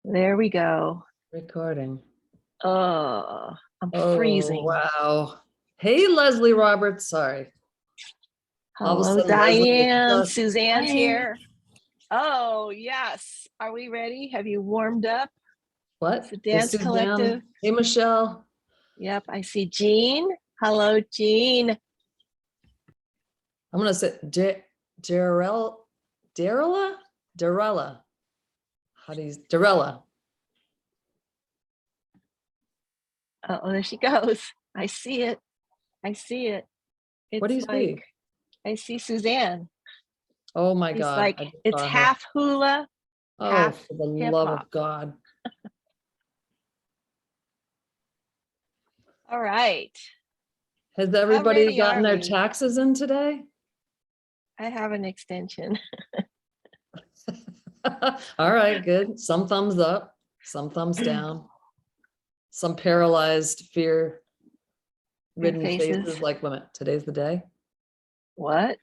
There we go. Recording. Oh, I'm Oh, freezing. wow. Hey, Leslie Roberts. Sorry. All of a Hello, sudden, Leslie was Diane. just, Suzanne's hi. here. Oh, yes. Are we ready? Have you warmed up? It's What? the Is Dance Suzanne? Collective. Hey, Michelle. Yep, I see Jean. Hello, Jean. I'm going to say Darella? Darella. How do you, Darella. Oh, there she goes. I see it. I see it. What do you It's like, see? I see Suzanne. Oh my It's God. like, I just it's saw her. half hula, Oh, half for the hip love hop. of God. All right. Has How everybody ready gotten are their we? taxes in today? I have an extension. All right, good. Some thumbs up, some thumbs down, some paralyzed, Your fear-ridden faces. faces like, women, today's the day. What?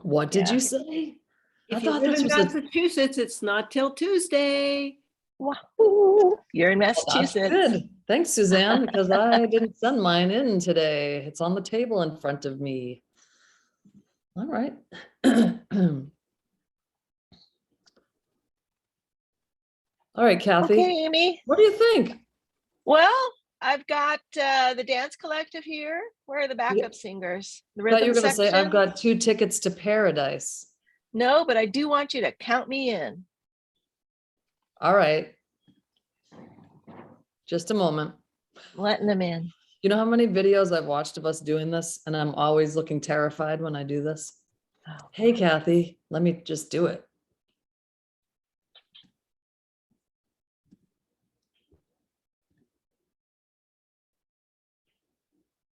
What did Yeah. you say? I If you thought live this in was a, Massachusetts, it's not till Tuesday. Wahoo! You're in well, that's Massachusetts. good. Thanks, Suzanne, because I didn't send mine in today. It's on the table in front of me. All right. All right, Kathy, Okay, Amy. what do you think? Well, I've got the dance collective here. Where are the Yeah, backup singers? The I thought you rhythm were going to say, I've section? got 2 tickets to paradise. No, but I do want you to count me in. All right. Just a moment. I'm letting them in. You know how many videos I've watched of us doing this, and I'm always looking terrified when I do this? Oh, Hey, Kathy, let me just do it.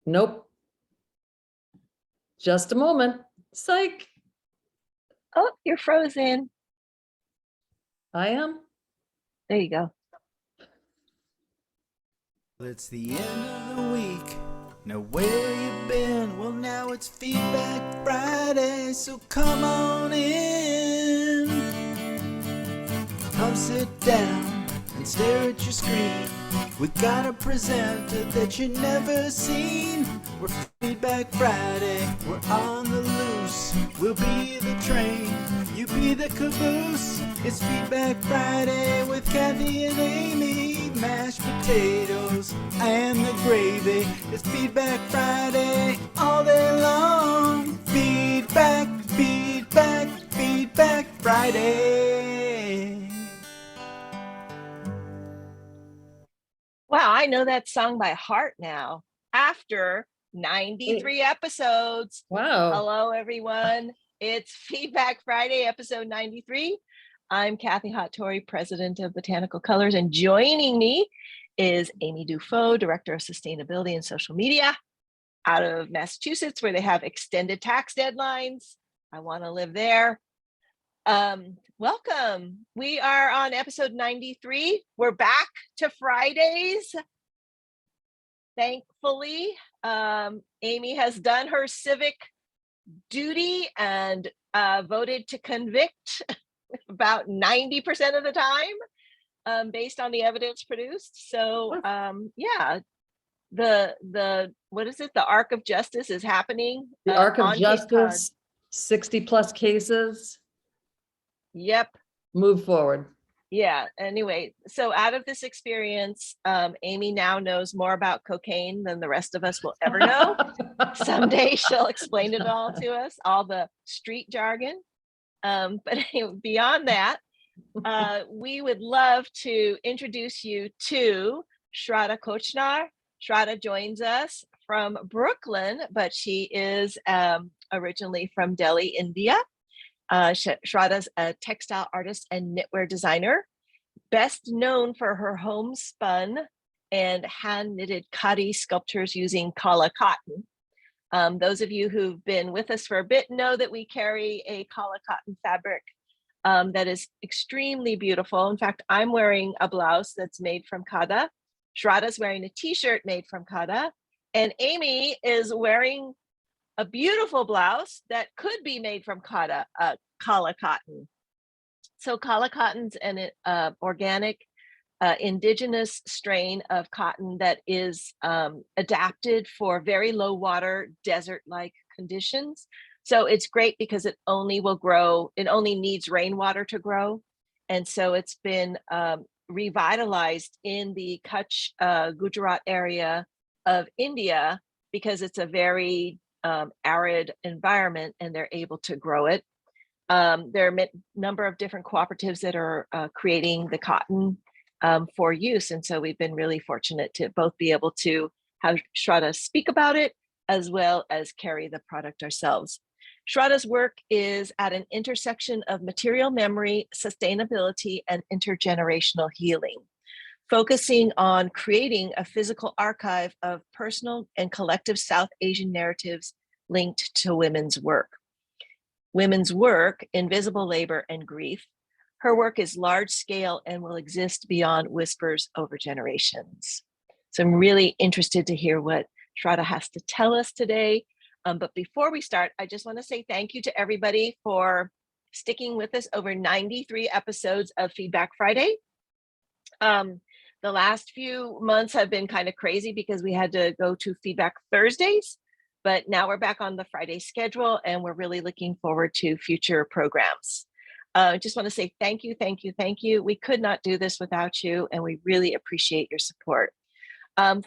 Nope. Just a moment. Psych. oh, you're frozen. I am. There you go. It's the end of the week. Now where you been? Well, now it's Feedback Friday, so come on in. Come sit down and stare at your screen. We got a presenter that you never seen. We're Feedback Friday, we're on the loose. We'll be the train, you be the caboose. It's Feedback Friday with Kathy and Amy. Mashed potatoes and the gravy. It's Feedback Friday all day long. Feedback, feedback, Feedback Friday. Wow, I know that song by heart now. After 93 episodes. Wow. Hello, everyone. It's Feedback Friday, episode 93. I'm Kathy Hattori, president of Botanical Colors, and joining me is Amy Dufault, director of sustainability and social media out of Massachusetts, where they have extended tax deadlines. I want to live there. Welcome. We are on episode 93. We're back to Fridays. Thankfully, Amy has done her civic duty and voted to convict about 90% of the time, based on the evidence produced. So yeah, the what is it? The arc of justice is happening. The arc of on Cape Cod. justice, 60 plus cases. Yep. Move forward. Yeah. Anyway, so out of this experience, Amy now knows more about cocaine than the rest of us will ever know. Someday she'll explain it all to us, all the street jargon. But beyond that, we would love to introduce you to Shradha Kochhar. Shradha joins us from Brooklyn, but she is originally from Delhi, India. Shradha's a textile artist and knitwear designer, best known for her homespun and hand knitted khadi sculptures using kala cotton. Those of you who've been with us for a bit know that we carry a kala cotton fabric that is extremely beautiful. In fact, I'm wearing a blouse that's made from khada. Shradha's wearing a t-shirt made from khada. And Amy is wearing a beautiful blouse that could be made from kala cotton. So kala cotton's an organic indigenous strain of cotton that is adapted for very low water, desert-like conditions. So it's great because it only will grow, it only needs rainwater to grow. And so it's been revitalized in the Kutch, Gujarat area of India because it's a very arid environment and they're able to grow it. There are a number of different cooperatives that are creating the cotton for use. And so we've been really fortunate to both be able to have Shradha speak about it as well as carry the product ourselves. Shradha's work is at an intersection of material memory, sustainability, and intergenerational healing, focusing on creating a physical archive of personal and collective South Asian narratives linked to women's work. Women's work, invisible labor, and grief. Her work is large scale and will exist beyond whispers over generations. So I'm really interested to hear what Shradha has to tell us today. But before we start, I just want to say thank you to everybody for sticking with us over 93 episodes of Feedback Friday. The last few months have been kind of crazy because we had to go to Feedback Thursdays, but now we're back on the Friday schedule and we're really looking forward to future programs. I just want to say thank you, thank you, thank you. We could not do this without you and we really appreciate your support.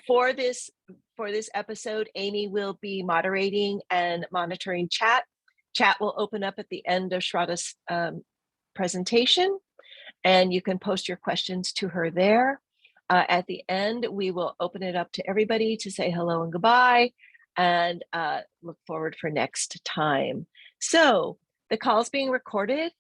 For this episode, Amy will be moderating and monitoring chat. Chat will open up at the end of Shradha's presentation, and you can post your questions to her there. At the end, we will open it up to everybody to say hello and goodbye, and look forward for next time. So the call is being recorded,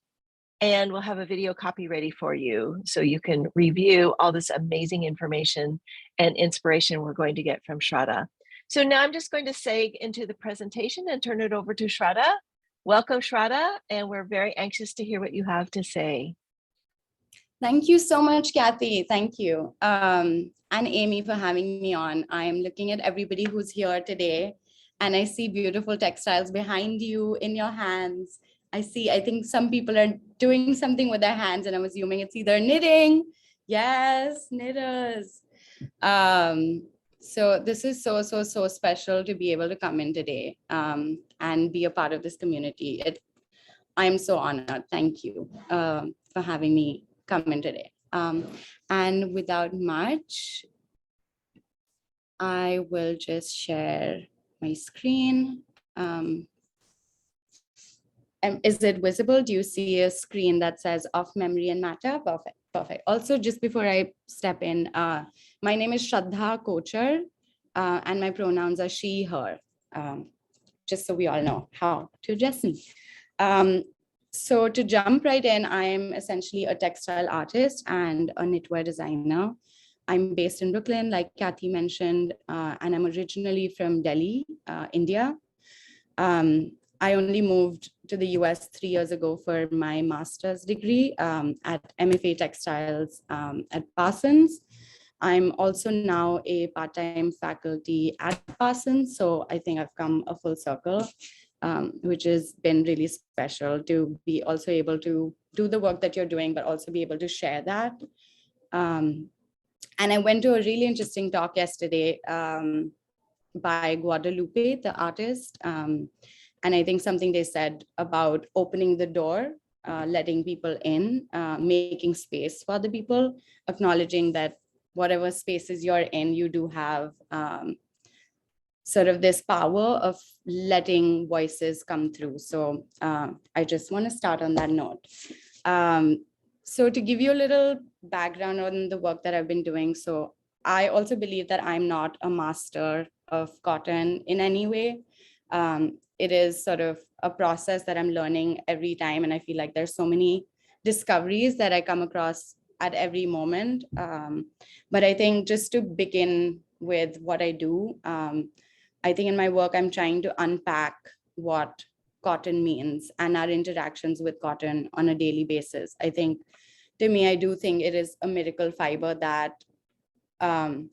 and we'll have a video copy ready for you so you can review all this amazing information and inspiration we're going to get from Shradha. So now I'm just going to segue into the presentation and turn it over to Shradha. Welcome, Shradha, and we're very anxious to hear what you have to say. Thank you so much, Kathy. Thank you. And Amy for having me on. I'm looking at everybody who's here today, and I see beautiful textiles behind you in your hands. I think some people are doing something with their hands, and I'm assuming it's either knitting. Yes, knitters. So this is so special to be able to come in today and be a part of this community. I'm so honored. Thank you for having me come in today. And without much, I will just share my screen. Is it visible? Do you see a screen that says off memory and matter? Perfect, perfect. Also, just before I step in, my name is Shradha Kochhar, and my pronouns are she, her, just so we all know how to address me. So to jump right in, I'm essentially a textile artist and a knitwear designer. I'm based in Brooklyn, like Kathy mentioned, and I'm originally from Delhi, India. I only moved to the US 3 years ago for my master's degree at MFA Textiles at Parsons. I'm also now a part-time faculty at Parsons, so I think I've come a full circle, which has been really special to be also able to do the work that you're doing, but also be able to share that. And I went to a really interesting talk yesterday by Guadalupe, the artist. And I think something they said about opening the door, letting people in, making space for the people, acknowledging that whatever spaces you're in, you do have sort of this power of letting voices come through. So I just want to start on that note. So to give you a little background on the work that I've been doing. So I also believe that I'm not a master of cotton in any way. It is sort of a process that I'm learning every time. And I feel like there's so many discoveries that I come across at every moment. But I think just to begin with what I do, I think in my work, I'm trying to unpack what cotton means and our interactions with cotton on a daily basis. I think, to me, I do think it is a miracle fiber that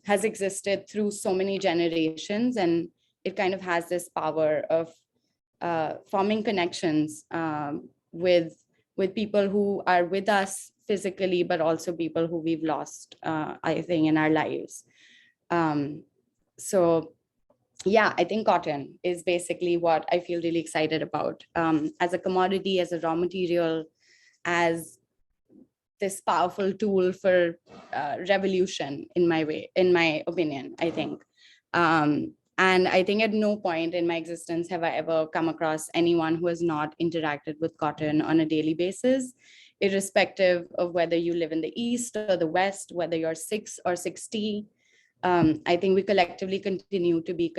has existed through so many generations, and it kind of has this power of forming connections with with people who are with us physically, but also people who we've lost, I think, in our lives. So yeah, I think cotton is basically what I feel really excited about, as a commodity, as a raw material, as this powerful tool for revolution, in my opinion, I think. And I think at no point in my existence have I ever come across anyone who has not interacted with cotton on a daily basis, irrespective of whether you live in the East or the West, whether you're 6 or 60. I think we collectively continue to be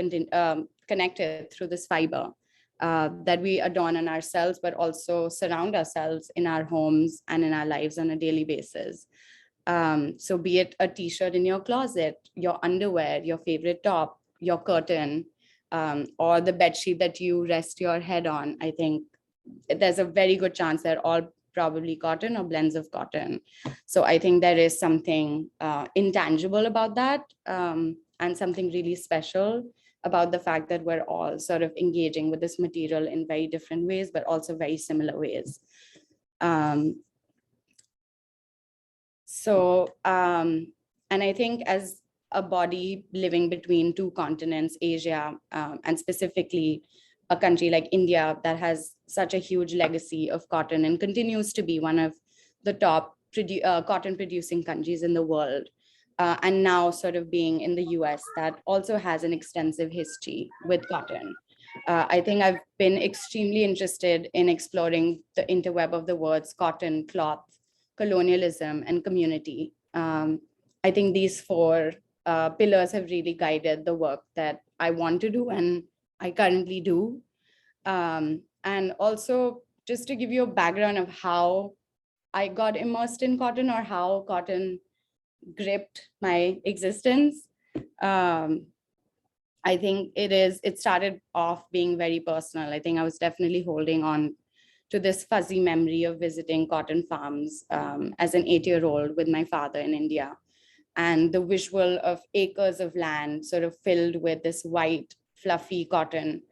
connected through this fiber that we adorn on ourselves, but also surround ourselves in our homes and in our lives on a daily basis. So be it a t-shirt in your closet, your underwear, your favorite top, your curtain, or the bedsheet that you rest your head on, I think there's a very good chance they're all probably cotton or blends of cotton. So I think there is something intangible about that, and something really special about the fact that we're all sort of engaging with this material in very different ways, but also very similar ways. And I think as a body living between 2 continents, Asia, and specifically a country like India that has such a huge legacy of cotton and continues to be one of the top cotton producing countries in the world. And now sort of being in the US that also has an extensive history with cotton. I think I've been extremely interested in exploring the interweb of the words cotton, cloth, colonialism, and community. I think these 4 pillars have really guided the work that I want to do and I currently do. And also, just to give you a background of how I got immersed in cotton or how cotton gripped my existence. I think it started off being very personal. I think I was definitely holding on to this fuzzy memory of visiting cotton farms as an 8-year-old with my father in India. And the visual of acres of land sort of filled with this white, fluffy cotton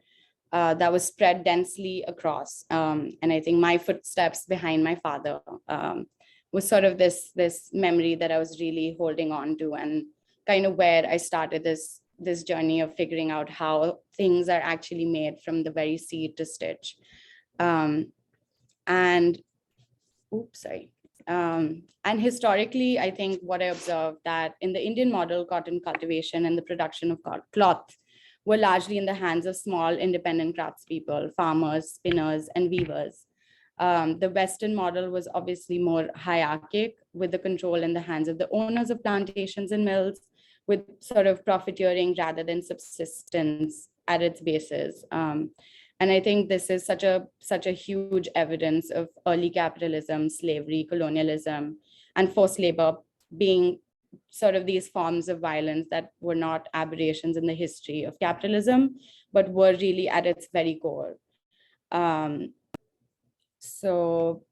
that was spread densely across. And I think my footsteps behind my father was sort of this memory that I was really holding on to, and kind of where I started this journey of figuring out how things are actually made from the very seed to stitch. And historically, I think what I observed that in the Indian model, cotton cultivation and the production of cloth were largely in the hands of small independent craftspeople, farmers, spinners, and weavers. The Western model was obviously more hierarchic, with the control in the hands of the owners of plantations and mills, with sort of profiteering rather than subsistence at its basis. And I think this is such a huge evidence of early capitalism, slavery, colonialism, and forced labor being sort of these forms of violence that were not aberrations in the history of capitalism, but were really at its very core. So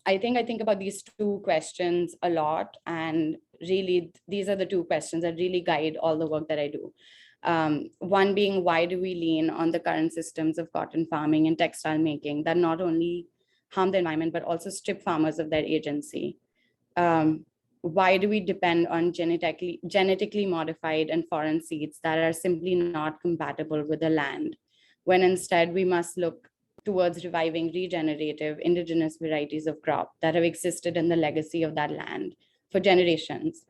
I think about these 2 questions a lot, and really these are the 2 questions that really guide all the work that I do. One being, why do we lean on the current systems of cotton farming and textile making that not only harm the environment, but also strip farmers of their agency? Why do we depend on genetically modified and foreign seeds that are simply not compatible with the land, when instead we must look towards reviving regenerative indigenous varieties of crop that have existed in the legacy of that land for generations?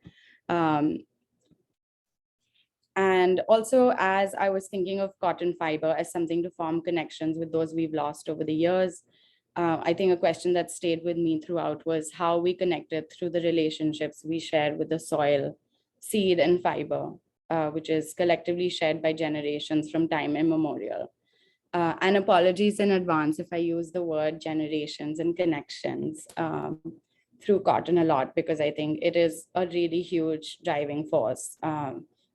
And also, as I was thinking of cotton fiber as something to form connections with those we've lost over the years, I think a question that stayed with me throughout was how we connected through the relationships we shared with the soil, seed, and fiber, which is collectively shared by generations from time immemorial. And apologies in advance if I use the word generations and connections through cotton a lot, because I think it is a really huge driving force.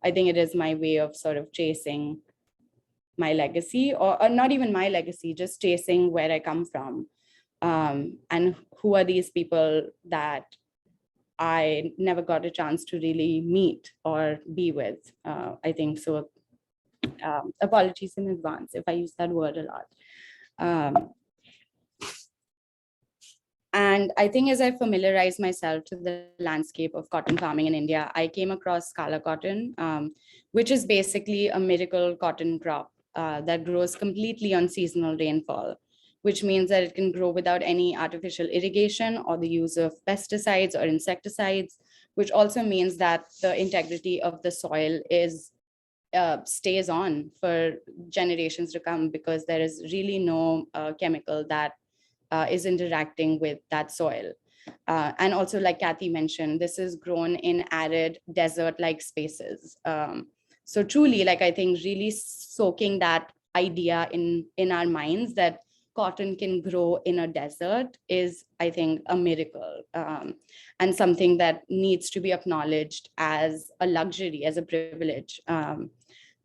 I think it is my way of sort of chasing my legacy, or not even my legacy, just chasing where I come from. And who are these people that I never got a chance to really meet or be with. I think so. Apologies in advance if I use that word a lot. And I think as I familiarized myself to the landscape of cotton farming in India, I came across Kala cotton, which is basically a miracle cotton crop that grows completely on seasonal rainfall, which means that it can grow without any artificial irrigation or the use of pesticides or insecticides, which also means that the integrity of the soil stays on for generations to come, because there is really no chemical that is interacting with that soil. And also, like Kathy mentioned, this is grown in arid desert-like spaces. So truly, like, I think really soaking that idea in our minds that cotton can grow in a desert is, I think, a miracle, and something that needs to be acknowledged as a luxury, as a privilege.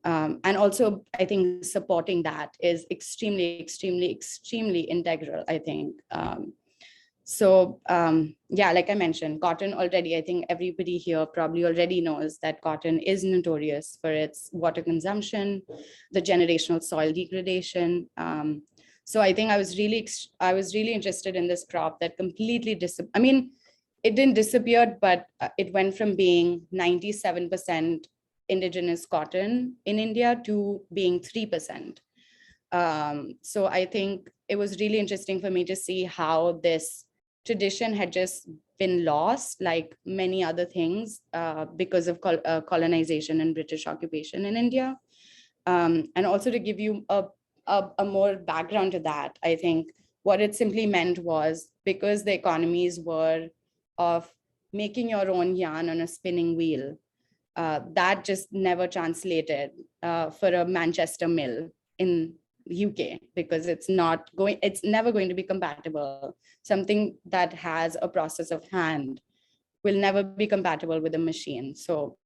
And also, I think supporting that is extremely, extremely, extremely integral, I think. Yeah, like I mentioned, cotton already, I think everybody here probably already knows that cotton is notorious for its water consumption, the generational soil degradation. So I think I was really interested in this crop that completely I mean, it didn't disappear, but it went from being 97% indigenous cotton in India to being 3%. So I think it was really interesting for me to see how this tradition had just been lost, like many other things, because of colonization and British occupation in India. And also, to give you a more background to that, I think what it simply meant was, because the economies were of making your own yarn on a spinning wheel, that just never translated for a Manchester mill in UK, because it's never going to be compatible. Something that has a process of hand will never be compatible with a machine. So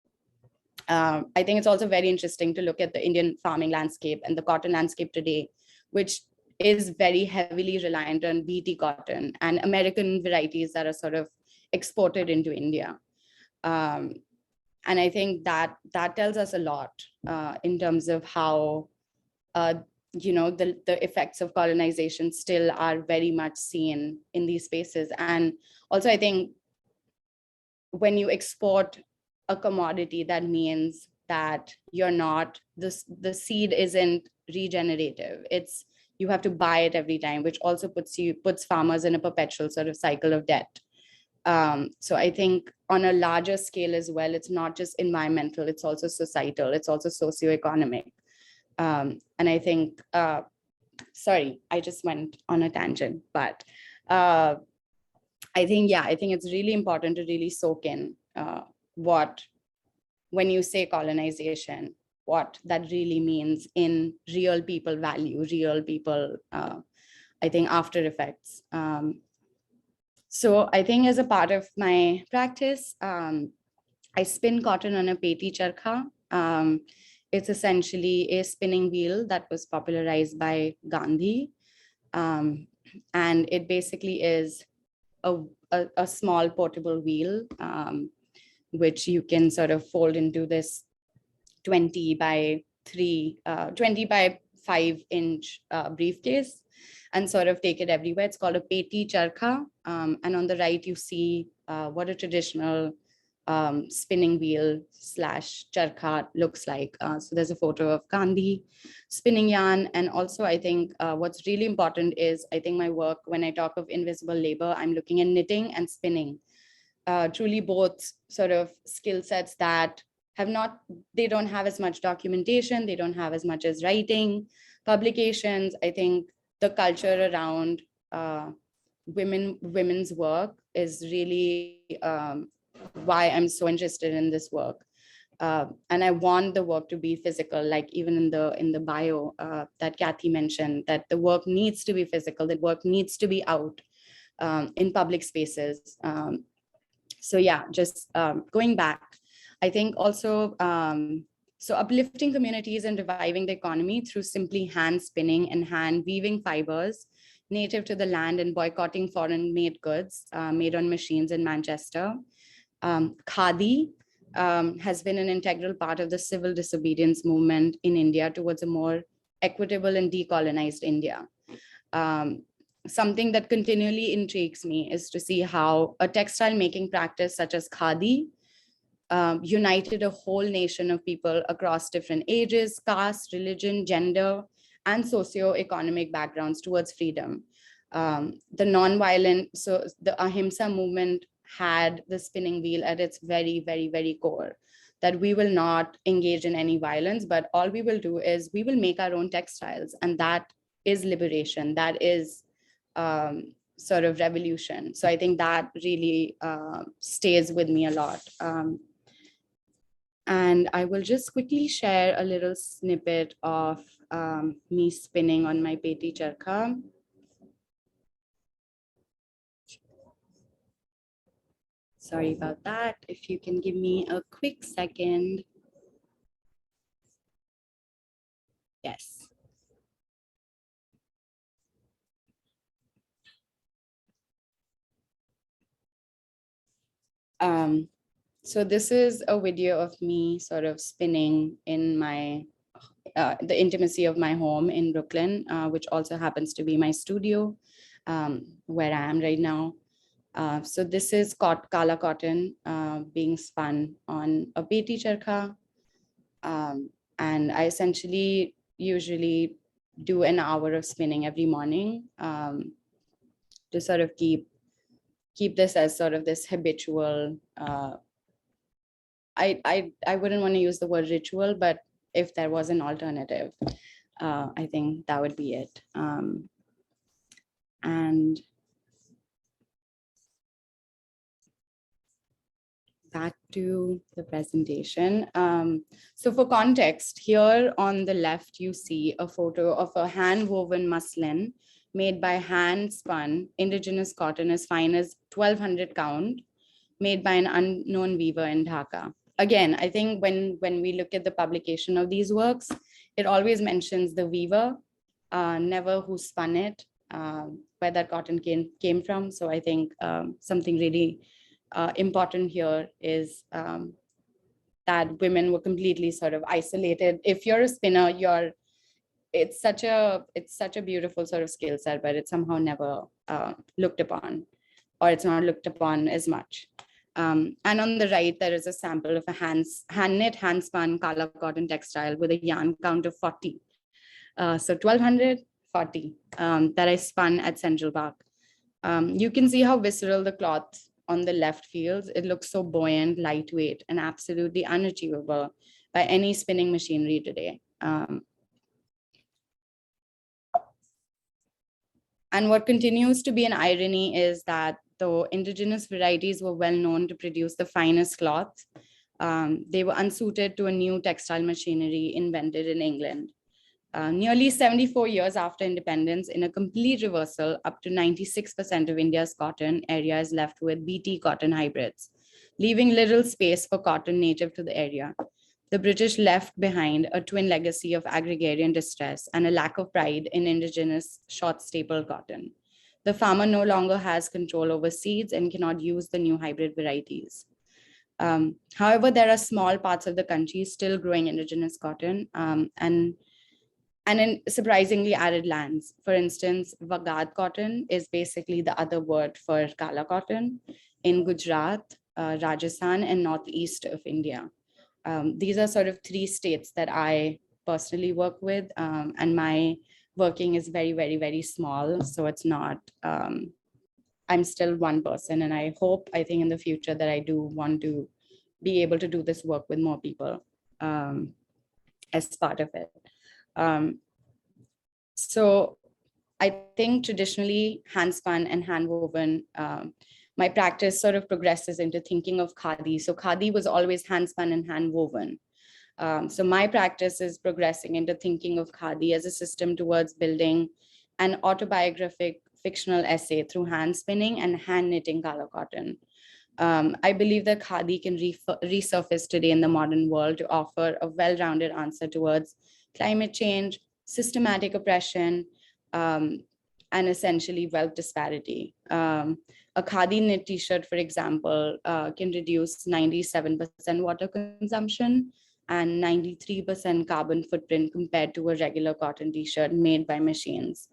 I think it's also very interesting to look at the Indian farming landscape and the cotton landscape today, which is very heavily reliant on BT cotton and American varieties that are sort of exported into India. And I think that tells us a lot in terms of how, the effects of colonization still are very much seen in these spaces. And also, I think when you export a commodity, that means that the seed isn't regenerative. You have to buy it every time, which also puts farmers in a perpetual sort of cycle of debt. So I think on a larger scale as well, it's not just environmental, it's also societal, it's also socioeconomic. And I think, sorry, I just went on a tangent, but I think it's really important to really soak in when you say colonization, what that really means in real people value, real people, I think, after effects. So I think as a part of my practice, I spin cotton on a peti charkha. It's essentially a spinning wheel that was popularized by Gandhi. And it basically is a small portable wheel, which you can sort of fold into this 20 by 5-inch briefcase and sort of take it everywhere. It's called a peti charkha. And on the right, you see what a traditional spinning wheel / charkha looks like. So there's a photo of Gandhi spinning yarn. And also, I think what's really important is, I think my work, when I talk of invisible labor, I'm looking at knitting and spinning. Truly both sort of skill sets that they don't have as much documentation, they don't have as much as writing, publications. I think the culture around women's work is really why I'm so interested in this work. And I want the work to be physical, like even in the bio that Kathy mentioned, that the work needs to be physical, the work needs to be out in public spaces. So yeah, just going back, I think also, so uplifting communities and reviving the economy through simply hand spinning and hand weaving fibers native to the land and boycotting foreign made goods made on machines in Manchester. Khadi has been an integral part of the civil disobedience movement in India towards a more equitable and decolonized India. something that continually intrigues me is to see how a textile making practice such as khadi united a whole nation of people across different ages, caste, religion, gender, and socio-economic backgrounds towards freedom. The non-violent, so the Ahimsa movement had the spinning wheel at its very, very, very core, that we will not engage in any violence, but all we will do is we will make our own textiles. And that is liberation. That is sort of revolution. So I think that really stays with me a lot. And I will just quickly share a little snippet of me spinning on my peti charkha. Sorry about that. If you can give me a quick second. Yes. So this is a video of me sort of spinning in my, the intimacy of my home in Brooklyn, which also happens to be my studio, where I am right now. So this is Kala cotton being spun on a peti charkha. And I essentially usually do an hour of spinning every morning to sort of keep this as sort of this habitual, I wouldn't want to use the word ritual, but if there was an alternative, I think that would be it. And back to the presentation. So for context, here on the left, you see a photo of a hand-woven muslin made by hand-spun indigenous cotton as fine as 1200 count, made by an unknown weaver in Dhaka. Again, I think when we look at the publication of these works, it always mentions the weaver, never who spun it, where that cotton came from. So I think something really important here is that women were completely sort of isolated. If you're a spinner, it's such a beautiful sort of skill set, but it's somehow never looked upon, or it's not looked upon as much. And on the right, there is a sample of a hand-knit, hand-spun Kala cotton textile with a yarn count of 40. So 1240 that I spun at Central Park. You can see how visceral the cloth on the left feels. It looks so buoyant, lightweight, and absolutely unachievable by any spinning machinery today. And what continues to be an irony is that though indigenous varieties were well known to produce the finest cloth, they were unsuited to a new textile machinery invented in England. Nearly 74 years after independence, in a complete reversal, up to 96% of India's cotton area is left with BT cotton hybrids, leaving little space for cotton native to the area. The British left behind a twin legacy of agrarian distress and a lack of pride in indigenous short staple cotton. The farmer no longer has control over seeds and cannot use the new hybrid varieties. However, there are small parts of the country still growing indigenous cotton, and in surprisingly arid lands. For instance, Vagad cotton is basically the other word for Kala cotton in Gujarat, Rajasthan, and northeast of India. These are sort of 3 states that I personally work with, and my working is very, very, very small. So it's not, I'm still one person, and I think in the future that I do want to be able to do this work with more people as part of it. So I think traditionally hand-spun and hand-woven, my practice sort of progresses into thinking of khadi. So khadi was always hand-spun and hand-woven. So my practice is progressing into thinking of khadi as a system towards building an autobiographic fictional essay through hand spinning and hand knitting Kala cotton. I believe that khadi can resurface today in the modern world to offer a well-rounded answer towards climate change, systematic oppression, and essentially wealth disparity. A khadi knit t-shirt, for example, can reduce 97% water consumption and 93% carbon footprint compared to a regular cotton t-shirt made by machines.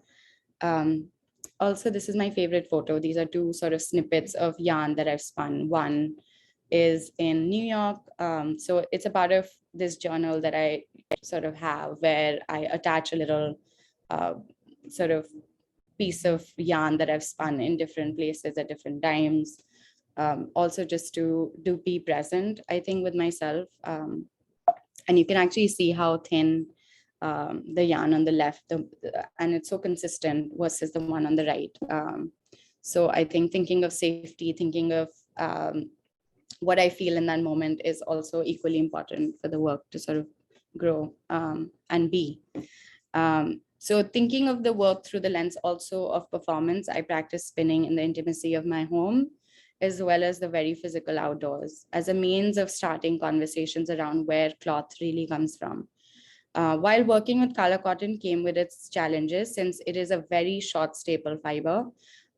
Also, this is my favorite photo. These are two sort of snippets of yarn that I've spun. One is in New York. So it's a part of this journal that I sort of have where I attach a little sort of piece of yarn that I've spun in different places at different times. Also just to be present, I think, with myself. And you can actually see how thin the yarn on the left, and it's so consistent versus the one on the right. So I think thinking of safety, thinking of what I feel in that moment is also equally important for the work to sort of grow and be. So thinking of the work through the lens also of performance, I practice spinning in the intimacy of my home, as well as the very physical outdoors, as a means of starting conversations around where cloth really comes from. While working with color cotton came with its challenges, since it is a very short staple fiber.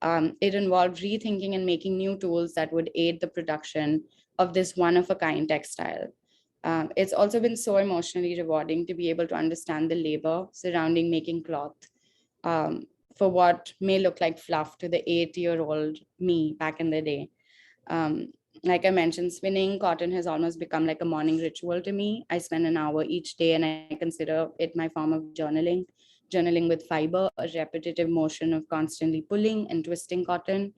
It involved rethinking and making new tools that would aid the production of this one-of-a-kind textile. It's also been so emotionally rewarding to be able to understand the labor surrounding making cloth for what may look like fluff to the 8-year-old me back in the day. Like I mentioned, spinning cotton has almost become like a morning ritual to me. I spend an hour each day and I consider it my form of journaling with fiber, a repetitive motion of constantly pulling and twisting cotton.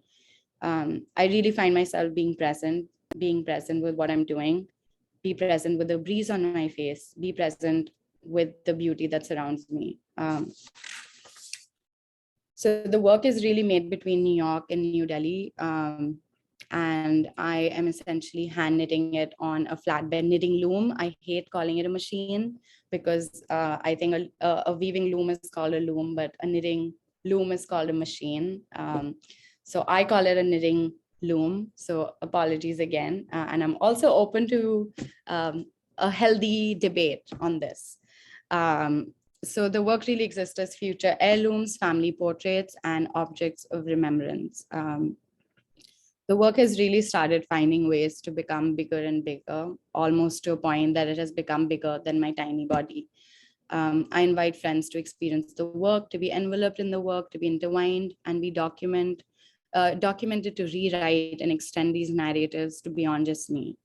I really find myself being present with what I'm doing, be present with the breeze on my face, be present with the beauty that surrounds me. So the work is really made between New York and New Delhi. And I am essentially hand knitting it on a flatbed knitting loom. I hate calling it a machine because I think a weaving loom is called a loom, but a knitting loom is called a machine. So I call it a knitting loom. So apologies again. And I'm also open to a healthy debate on this. So the work really exists as future heirlooms, family portraits, and objects of remembrance. The work has really started finding ways to become bigger and bigger, almost to a point that it has become bigger than my tiny body. I invite friends to experience the work, to be enveloped in the work, to be intertwined, and be documented to rewrite and extend these narratives to beyond just me.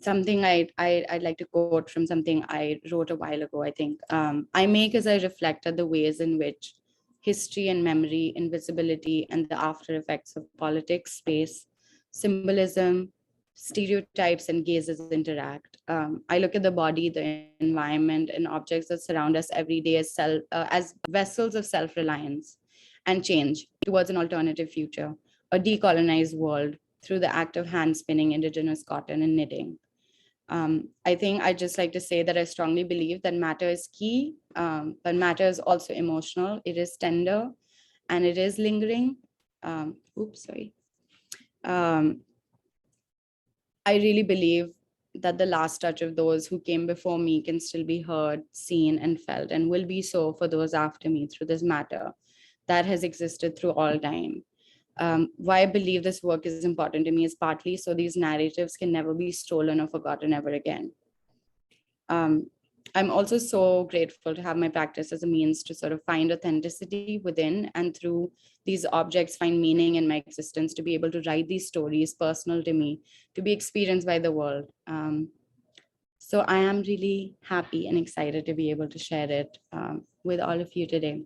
Something I'd like to quote from something I wrote a while ago, I think. I make as I reflect at the ways in which history and memory, invisibility, and the after effects of politics, space, symbolism, stereotypes, and gazes interact. I look at the body, the environment, and objects that surround us every day as vessels of self-reliance and change towards an alternative future, a decolonized world through the act of hand spinning indigenous cotton and knitting. I think I'd just like to say that I strongly believe that matter is key, but matter is also emotional. It is tender and it is lingering. I really believe that the last touch of those who came before me can still be heard, seen, and felt, and will be so for those after me through this matter that has existed through all time. Why I believe this work is important to me is partly so these narratives can never be stolen or forgotten ever again. I'm also so grateful to have my practice as a means to sort of find authenticity within and through these objects, find meaning in my existence, to be able to write these stories personal to me, to be experienced by the world. So I am really happy and excited to be able to share it with all of you today.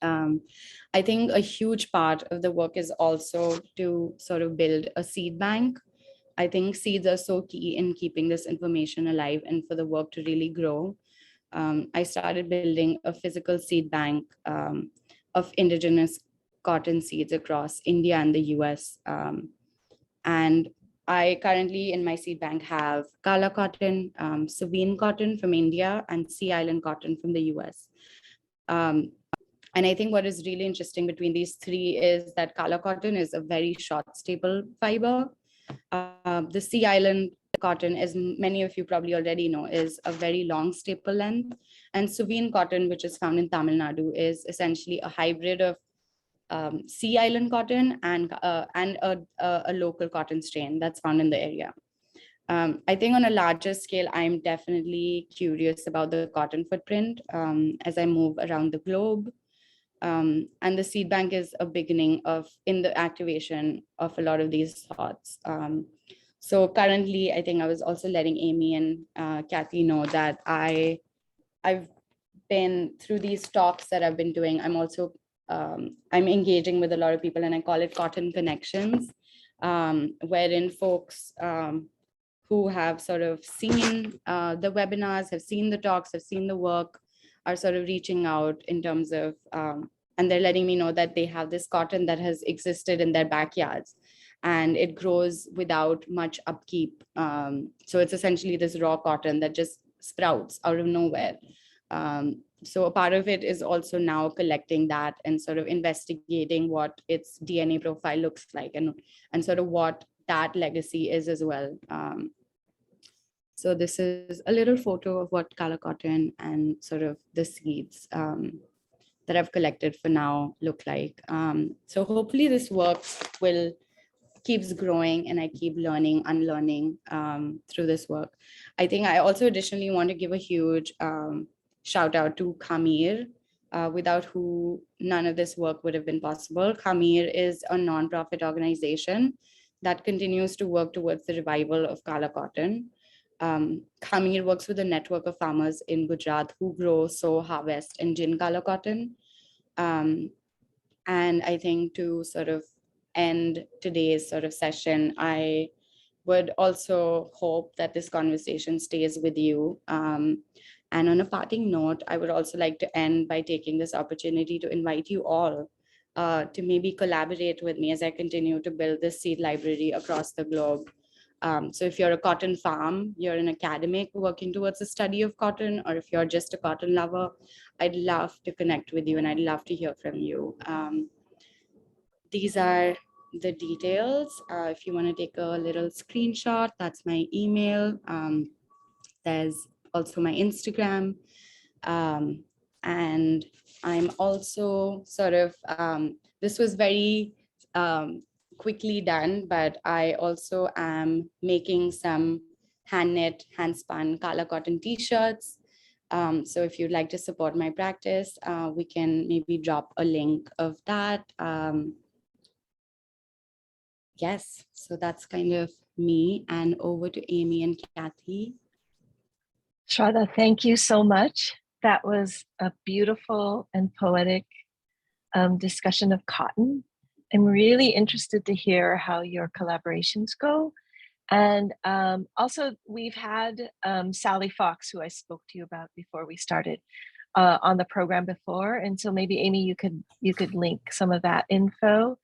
I think a huge part of the work is also to sort of build a seed bank. I think seeds are so key in keeping this information alive and for the work to really grow. I started building a physical seed bank of indigenous cotton seeds across India and the US. And I currently in my seed bank have Kala cotton, Savine cotton from India, and Sea Island cotton from the US. And I think what is really interesting between these three is that Kala cotton is a very short staple fiber. The Sea Island cotton, as many of you probably already know, is a very long staple length. And Savine cotton, which is found in Tamil Nadu, is essentially a hybrid of Sea Island cotton and a local cotton strain that's found in the area. I think on a larger scale, I'm definitely curious about the cotton footprint as I move around the globe. And the seed bank is a beginning in the activation of a lot of these thoughts. So currently, I think I was also letting Amy and Kathy know that I've been through these talks that I've been doing. I'm also I'm engaging with a lot of people, and I call it Cotton Connections, wherein folks who have sort of seen the webinars, have seen the talks, have seen the work, are sort of reaching out in terms of, and they're letting me know that they have this cotton that has existed in their backyards and it grows without much upkeep. So it's essentially this raw cotton that just sprouts out of nowhere. So a part of it is also now collecting that and sort of investigating what its DNA profile looks like and sort of what that legacy is as well. So this is a little photo of what Kala cotton and sort of the seeds that I've collected for now look like. So hopefully this work keeps growing and I keep learning, unlearning through this work. I think I also additionally want to give a huge shout out to Khamir, without who none of this work would have been possible. Khamir is a nonprofit organization that continues to work towards the revival of Kala cotton. Khamir works with a network of farmers in Gujarat who grow, sow, harvest, and gin Kala cotton. And I think to sort of end today's sort of session, I would also hope that this conversation stays with you. And on a parting note, I would also like to end by taking this opportunity to invite you all to maybe collaborate with me as I continue to build this seed library across the globe. So if you're a cotton farm, you're an academic working towards the study of cotton, or if you're just a cotton lover, I'd love to connect with you and I'd love to hear from you. These are the details. If you want to take a little screenshot, that's my email. There's also my Instagram. And I'm also sort of, this was very quickly done, but I also am making some hand knit, hand spun Kala cotton t-shirts. So if you'd like to support my practice, we can maybe drop a link of that. Yes, so that's kind of me, and over to Amy and Kathy. Shradha, thank you so much. That was a beautiful and poetic discussion of cotton. I'm really interested to hear how your collaborations go. And also we've had Sally Fox, who I spoke to you about before we started on the program before. And so maybe Amy, you could link some of that info,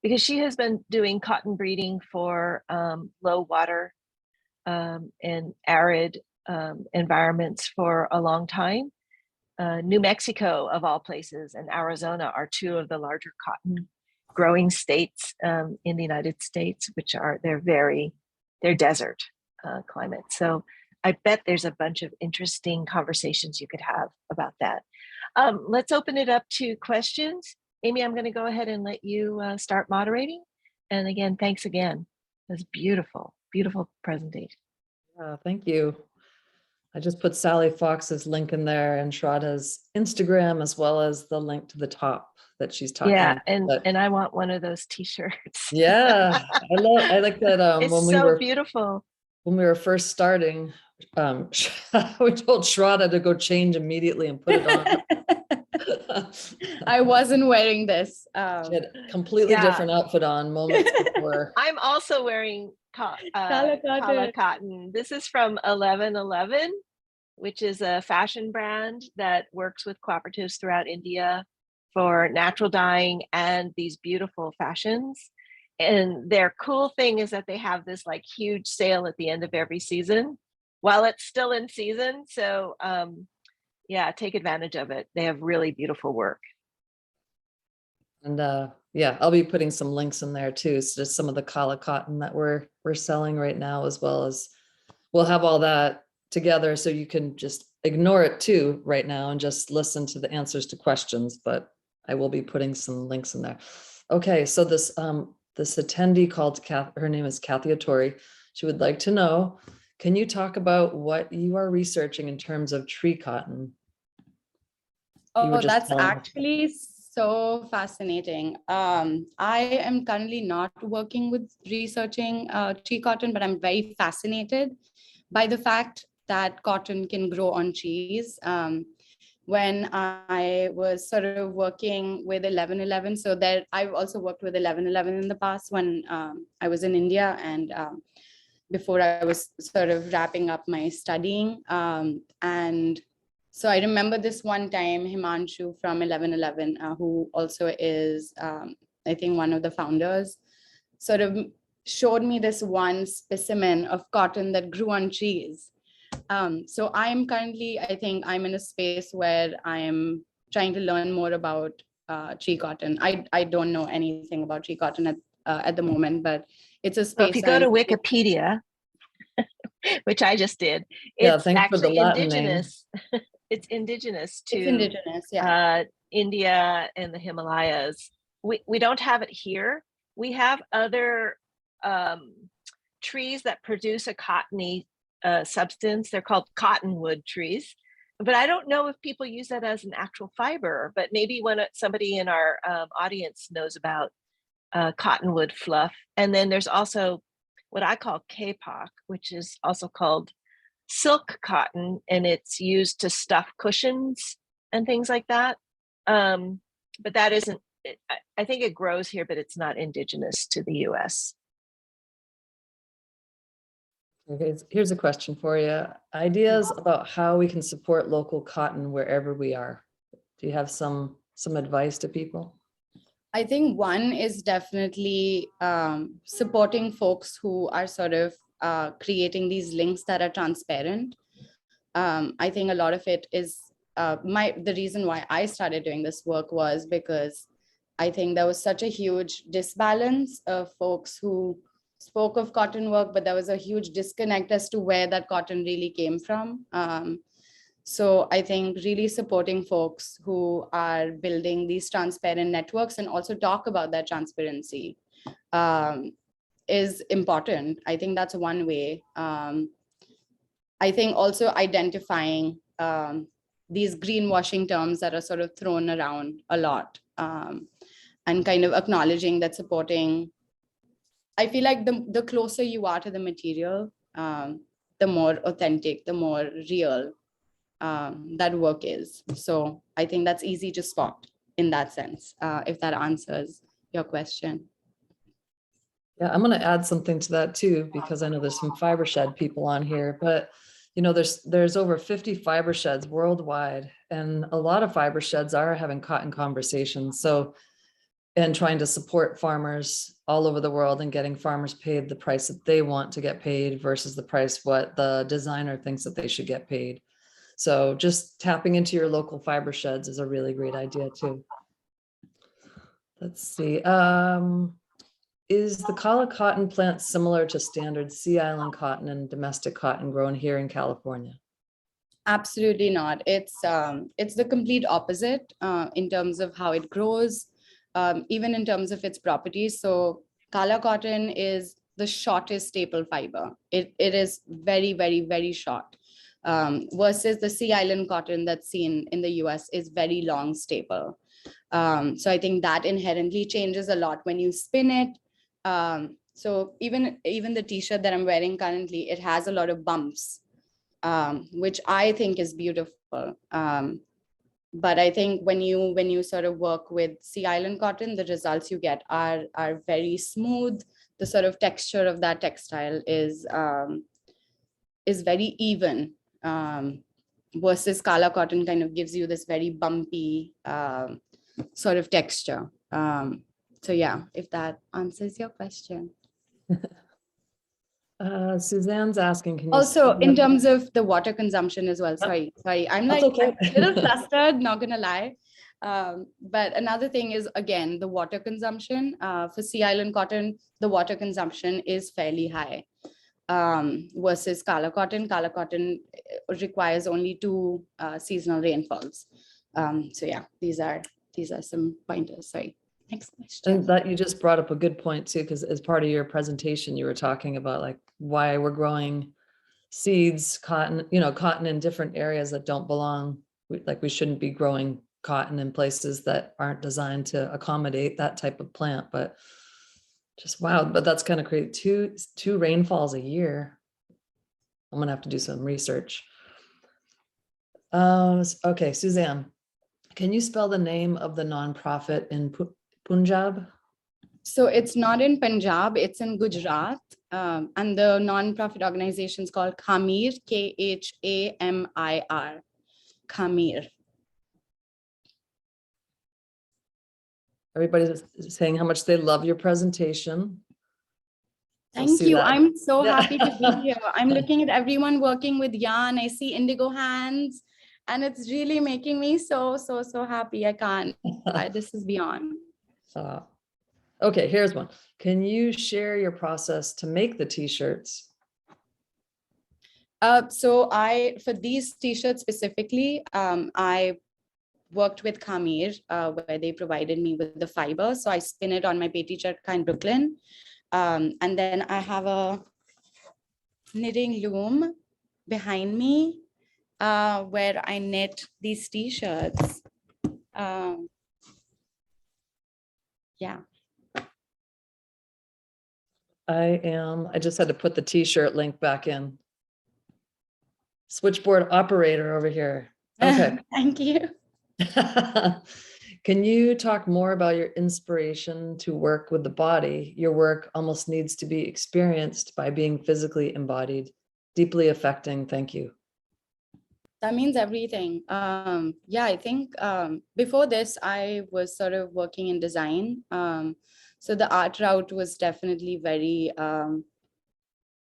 because she has been doing cotton breeding for low water and arid environments for a long time. New Mexico, of all places, and Arizona are two of the larger cotton growing states in the United States, which are they're desert climate. So I bet there's a bunch of interesting conversations you could have about that. Let's open it up to questions. Amy, I'm going to go ahead and let you start moderating. And again, thanks again. It was beautiful, beautiful presentation. Thank you. I just put Sally Fox's link in there and Shradha's Instagram, as well as the link to the top that she's talking Yeah, about. and I want one of those t-shirts. Yeah, I like that. It's so beautiful. When we were first starting, we told Shradha to go change immediately and put it on. I wasn't wearing this. She had a completely different outfit on moments before. I'm also wearing Kala cotton. This is from 1111, which is a fashion brand that works with cooperatives throughout India for natural dyeing and these beautiful fashions. And their cool thing is that they have this like huge sale at the end of every season while it's still in season. So yeah, take advantage of it. They have really beautiful work. And yeah, I'll be putting some links in there too. So just some of the Kala cotton that we're selling right now, as well as we'll have all that together so you can just ignore it too right now and just listen to the answers to questions. But I will be putting some links in there. Okay, so this attendee called her name is Kathy Atori. She would like to know, can you talk about what you are researching in terms of tree cotton? Oh, that's actually so fascinating. I am currently not working with researching tree cotton, but I'm very fascinated by the fact that cotton can grow on trees. When I was sort of working with 1111, so that I've also worked with 1111 in the past when I was in India and before I was sort of wrapping up my studying. And so I remember this one time, Himanshu from 1111, who also is, I think, one of the founders, sort of showed me this one specimen of cotton that grew on trees. So I'm currently, I think I'm in a space where I'm trying to learn more about tree cotton. I don't know anything about tree cotton at the moment, but it's a So if space. you go to Wikipedia, which I just did, Yeah, it's thanks for the actually Latin name. indigenous. It's indigenous It's to indigenous, yeah. India and the Himalayas. We don't have it here. We have other trees that produce a cottony substance. They're called cottonwood trees. But I don't know if people use that as an actual fiber, but maybe when somebody in our audience knows about cottonwood fluff. And then there's also what I call kapok, which is also called silk cotton, and it's used to stuff cushions and things like that. But that isn't, I think it grows here, but it's not indigenous to the US. Okay, here's a question for you. Ideas about how we can support local cotton wherever we are. Do you have some advice to people? I think one is definitely supporting folks who are sort of creating these links that are transparent. I think a lot of it is the reason why I started doing this work was because I think there was such a huge disbalance of folks who spoke of cotton work, but there was a huge disconnect as to where that cotton really came from. So I think really supporting folks who are building these transparent networks and also talk about that transparency is important. I think that's one way. I think also identifying these greenwashing terms that are sort of thrown around a lot and kind of acknowledging that supporting. I feel like the closer you are to the material, the more authentic, the more real that work is. So I think that's easy to spot in that sense, if that answers your question. Yeah, I'm going to add something to that too, because I know there's some fiber shed people on here, but you know, there's over 50 fiber sheds worldwide, and a lot of fiber sheds are having cotton conversations. So, and trying to support farmers all over the world and getting farmers paid the price that they want to get paid versus the price what the designer thinks that they should get paid. So just tapping into your local fiber sheds is a really great idea too. Let's see. Is the Kala cotton plant similar to standard Sea Island cotton and domestic cotton grown here in California? Absolutely not. It's the complete opposite in terms of how it grows, even in terms of its properties. So Kala cotton is the shortest staple fiber. It is very, very, very short. Versus the Sea Island cotton that's seen in the US is very long staple. So I think that inherently changes a lot when you spin it. So even the t-shirt that I'm wearing currently, it has a lot of bumps, which I think is beautiful. But I think when you sort of work with Sea Island cotton, the results you get are very smooth. The sort of texture of that textile is very even. Versus Kala cotton kind of gives you this very bumpy sort of texture. So yeah, if that answers your question. Suzanne's asking, can you Also, in terms of the water consumption as well, sorry, I'm That's like okay. a little flustered, not gonna lie. But another thing is, again, the water consumption. For Sea Island cotton, the water consumption is fairly high. Versus Kala cotton. Kala cotton requires only 2 seasonal rainfalls. So yeah, these are some pointers. Sorry. Next question. And that you just brought up a good point too, because as part of your presentation, you were talking about like why we're growing seeds, cotton in different areas that don't belong. Like we shouldn't be growing cotton in places that aren't designed to accommodate that type of plant, but just wow. But that's kind of crazy. Two rainfalls a year. I'm gonna have to do some research. Okay, Suzanne, can you spell the name of the nonprofit in Punjab? So it's not in Punjab, it's in Gujarat. And the nonprofit organization is called Khamir, Khamir, Khamir. Everybody's saying how much they love your presentation. You'll Thank see you. that. I'm so Yeah. happy to be here. I'm looking at everyone working with yarn. I see indigo hands, and it's really making me so happy. I can't. This is beyond. Okay, here's one. Can you share your process to make the t-shirts? So for these t-shirts specifically, I worked with Khamir, where they provided me with the fiber. So I spin it on my Peti Chatka in Brooklyn. And then I have a knitting loom behind me where I knit these t-shirts. Yeah. I just had to put the t-shirt link back in. Switchboard operator over here. Okay. Thank you. Can you talk more about your inspiration to work with the body? Your work almost needs to be experienced by being physically embodied, deeply affecting. Thank you. That means everything. Yeah, I think before this, I was sort of working in design. So the art route was definitely very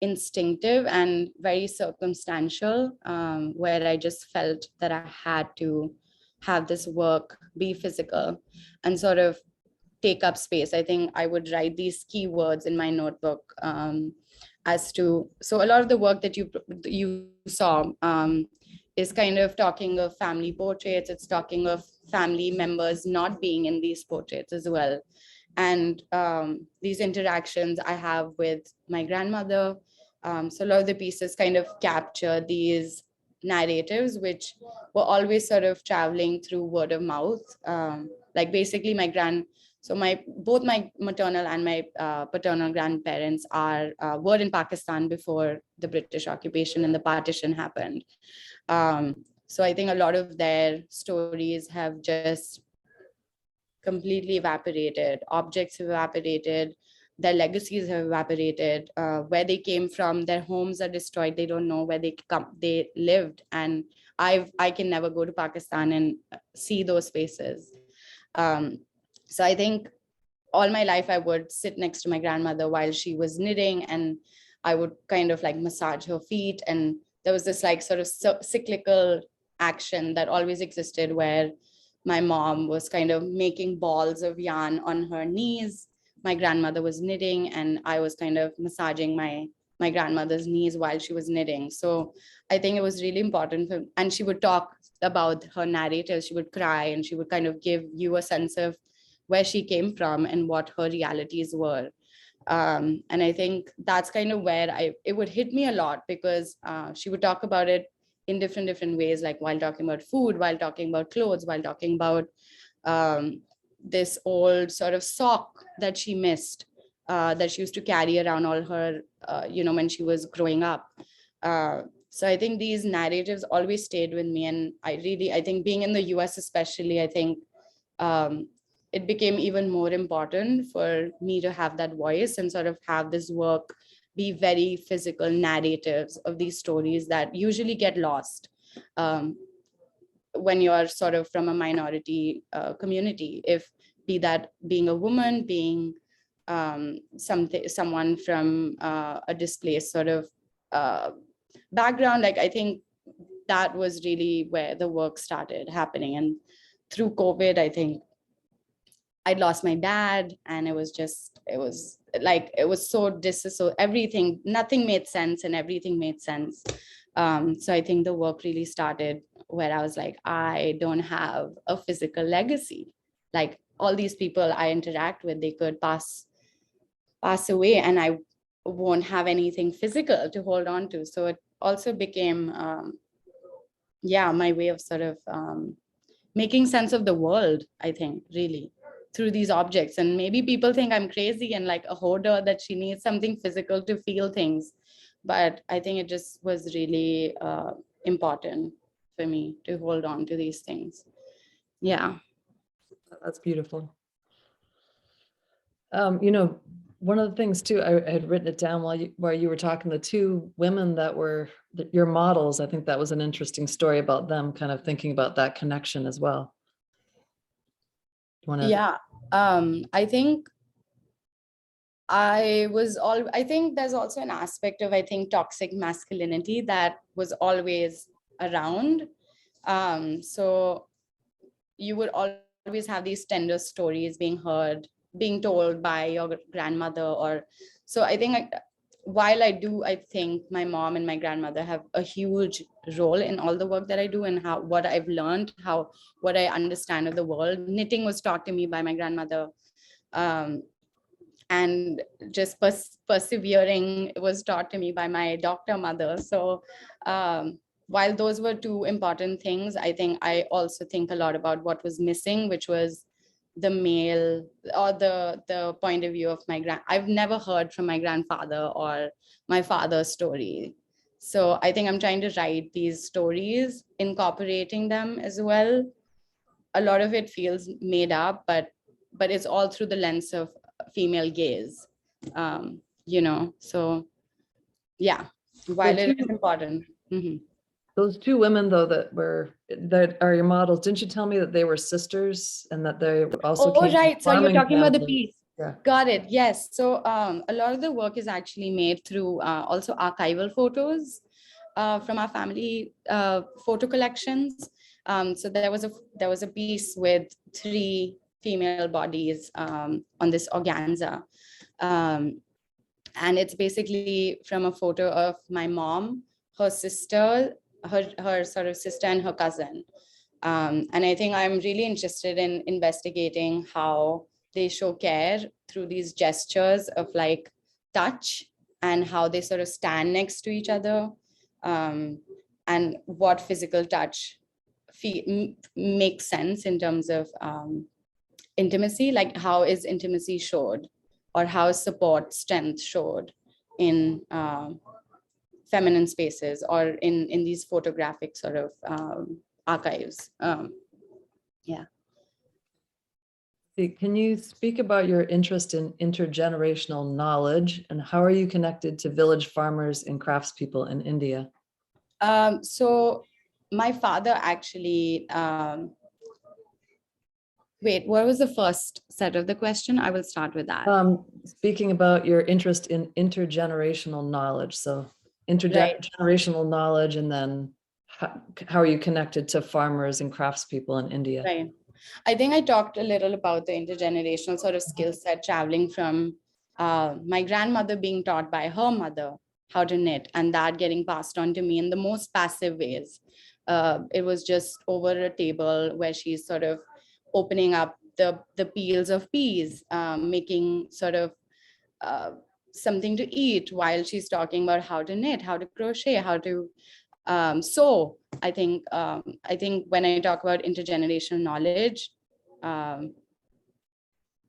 instinctive and very circumstantial, where I just felt that I had to have this work be physical and sort of take up space. I think I would write these keywords in my notebook as to, so a lot of the work that you saw is kind of talking of family portraits. It's talking of family members not being in these portraits as well. And these interactions I have with my grandmother. So a lot of the pieces kind of capture these narratives, which were always sort of traveling through word of mouth. Like basically so both my maternal and my paternal grandparents were in Pakistan before the British occupation and the partition happened. So I think a lot of their stories have just completely evaporated. Objects have evaporated. Their legacies have evaporated. Where they came from, their homes are destroyed. They don't know where they lived. And I can never go to Pakistan and see those spaces. So I think all my life I would sit next to my grandmother while she was knitting, and I would kind of like massage her feet. And there was this like sort of cyclical action that always existed where my mom was kind of making balls of yarn on her knees. My grandmother was knitting, and I was kind of massaging my grandmother's knees while she was knitting. So I think it was really important and she would talk about her narrative. She would cry and she would kind of give you a sense of where she came from and what her realities were. And I think that's kind of where it would hit me a lot, because she would talk about it in different ways, like while talking about food, while talking about clothes, while talking about this old sort of sock that she missed, that she used to carry around all her, when she was growing up. So I think these narratives always stayed with me. And I think being in the US especially, I think it became even more important for me to have that voice and sort of have this work be very physical narratives of these stories that usually get lost when you're sort of from a minority community, if be that being a woman, being someone from a displaced sort of background. Like I think that was really where the work started happening. And through COVID, I think I'd lost my dad, and it was so everything, nothing made sense and everything made sense. So I think the work really started where I was like, I don't have a physical legacy. Like all these people I interact with, they could pass away and I won't have anything physical to hold on to. So it also became, my way of sort of making sense of the world, I think, really, through these objects. And maybe people think I'm crazy and like a hoarder, that she needs something physical to feel things. But I think it just was really important for me to hold on to these things. Yeah. That's beautiful. One of the things too, I had written it down while you were talking, the two women that were your models. I think that was an interesting story about them, kind of thinking about that connection as well. Yeah. I think I think there's also an aspect of, I think, toxic masculinity that was always around. So you would always have these tender stories being told by your grandmother. Or so I think while I think my mom and my grandmother have a huge role in all the work that I do, and what I've learned, what I understand of the world. Knitting was taught to me by my grandmother. And just persevering was taught to me by my doctor mother. So while those were two important things, I think I also think a lot about what was missing, which was the male, or the point of view of I've never heard from my grandfather or my father's story. So I think I'm trying to write these stories, incorporating them as well. A lot of it feels made up, but it's all through the lens of female gaze. So yeah, while it is important. Those two women, though, that are your models, didn't you tell me that they were sisters and that they also came from Right. So you're farming talking about the families? piece. Yeah. Got it. Yes. So a lot of the work is actually made through also archival photos from our family photo collections. So there was a piece with 3 female bodies on this organza. And it's basically from a photo of my mom, her sister, her sort of sister, and her cousin. And I think I'm really interested in investigating how they show care through these gestures of like touch, and how they sort of stand next to each other, and what physical touch makes sense in terms of intimacy. Like, how is intimacy showed, or how is support, strength showed in feminine spaces, or in these photographic sort of archives. Yeah. Can you speak about your interest in intergenerational knowledge, and how are you connected to village farmers and craftspeople in India? So my father actually, wait, what was the first set of the question? I will start with that. Speaking about your interest in intergenerational knowledge. So intergenerational knowledge, and then how are you connected to farmers and craftspeople in India? Right. I think I talked a little about the intergenerational sort of skill set, traveling from my grandmother being taught by her mother how to knit, and that getting passed on to me in the most passive ways. It was just over a table where she's sort of opening up the peels of peas, making sort of something to eat while she's talking about how to knit, how to crochet, how to sew. I think when I talk about intergenerational knowledge,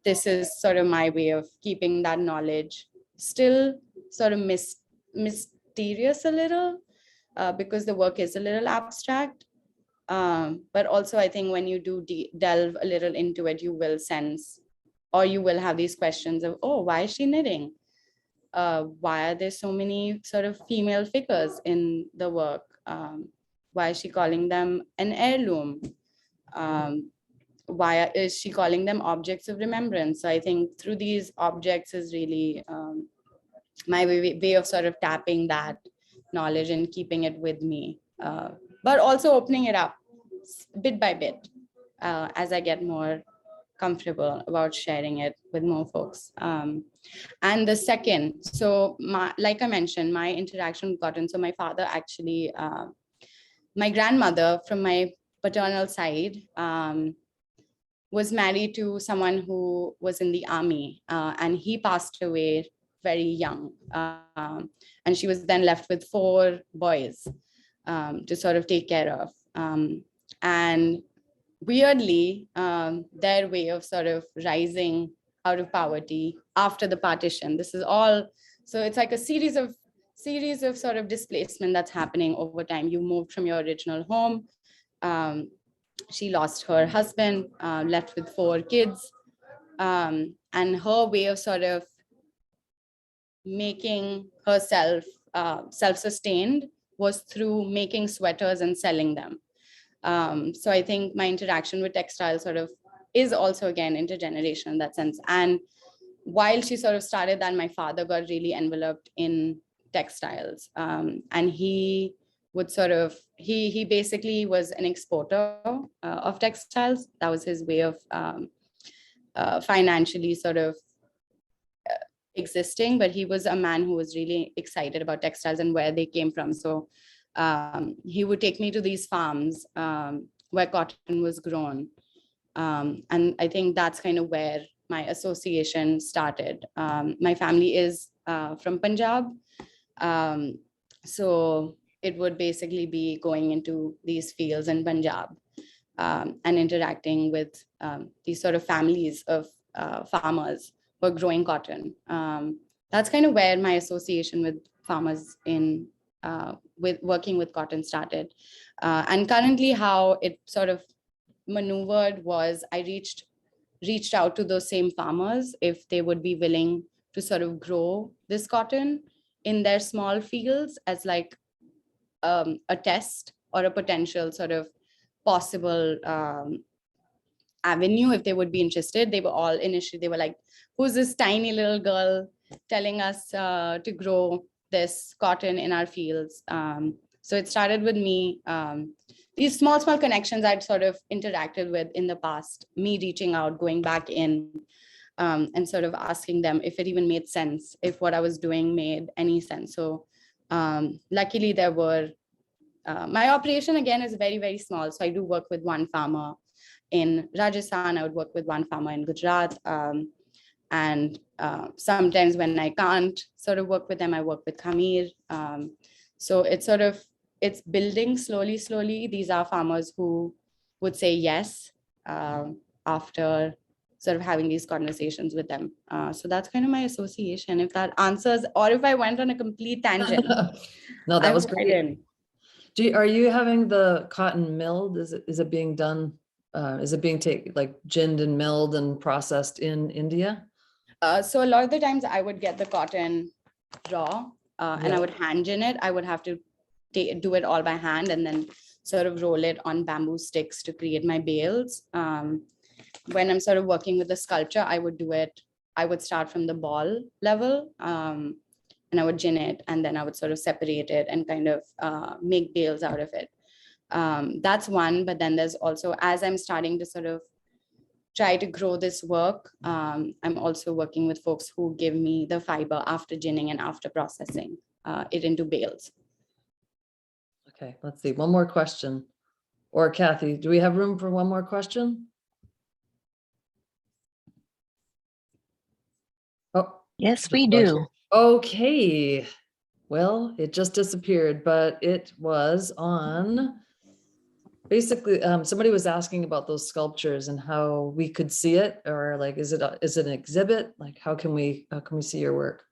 this is sort of my way of keeping that knowledge still sort of mysterious a little, because the work is a little abstract. But also I think when you do delve a little into it, you will sense, or you will have these questions of, oh, why is she knitting? Why are there so many sort of female figures in the work? Why is she calling them an heirloom? Why is she calling them objects of remembrance? So I think through these objects is really my way of sort of tapping that knowledge and keeping it with me, but also opening it up bit by bit as I get more comfortable about sharing it with more folks. And the second, so like I mentioned, my interaction with cotton. So my father actually, my grandmother from my paternal side was married to someone who was in the army, and he passed away very young. And she was then left with 4 boys to sort of take care of. And weirdly, their way of sort of rising out of poverty after the partition. This is all, so it's like a series of sort of displacement that's happening over time. You moved from your original home. She lost her husband, left with 4 kids. And her way of sort of making herself self-sustained was through making sweaters and selling them. So I think my interaction with textile sort of is also, again, intergenerational in that sense. And while she sort of started that, my father got really enveloped in textiles. And he would sort of, he basically was an exporter of textiles. That was his way of financially sort of existing, but he was a man who was really excited about textiles and where they came from. So he would take me to these farms where cotton was grown. And I think that's kind of where my association started. My family is from Punjab. So it would basically be going into these fields in Punjab and interacting with these sort of families of farmers who are growing cotton. That's kind of where my association with farmers in with working with cotton started. And currently how it sort of maneuvered was I reached out to those same farmers if they would be willing to sort of grow this cotton in their small fields as like a test or a potential sort of possible avenue if they would be interested. They were all initially, they were like, who's this tiny little girl telling us to grow this cotton in our fields? So it started with me, these small connections I'd sort of interacted with in the past, me reaching out, going back in and sort of asking them if it even made sense, if what I was doing made any sense. So luckily there were, my operation again is very, very small. So I do work with one farmer in Rajasthan, I would work with one farmer in Gujarat. And sometimes when I can't sort of work with them, I work with Khamir. So it's sort of, it's building slowly. These are farmers who would say yes after sort of having these conversations with them. So that's kind of my association, if that answers, or if I went on a complete tangent. No, that I was hope I great. didn't. Are you having the cotton milled? Is it being done? Is it being ginned and milled and processed in India? So a lot of the times I would get the cotton raw and Yeah. I would hand gin it. I would have to do it all by hand and then sort of roll it on bamboo sticks to create my bales. When I'm sort of working with the sculpture, I would start from the ball level and I would gin it and then I would sort of separate it and kind of make bales out of it. That's one, but then there's also, as I'm starting to sort of try to grow this work, I'm also working with folks who give me the fiber after ginning and after processing it into bales. Okay, let's see. One more question. Or Kathy, do we have room for one more question? Oh, Yes, we do. okay. Well, it just disappeared, but it was on. Basically, somebody was asking about those sculptures and how we could see it, or like, is it an exhibit? Like, how can we see your work?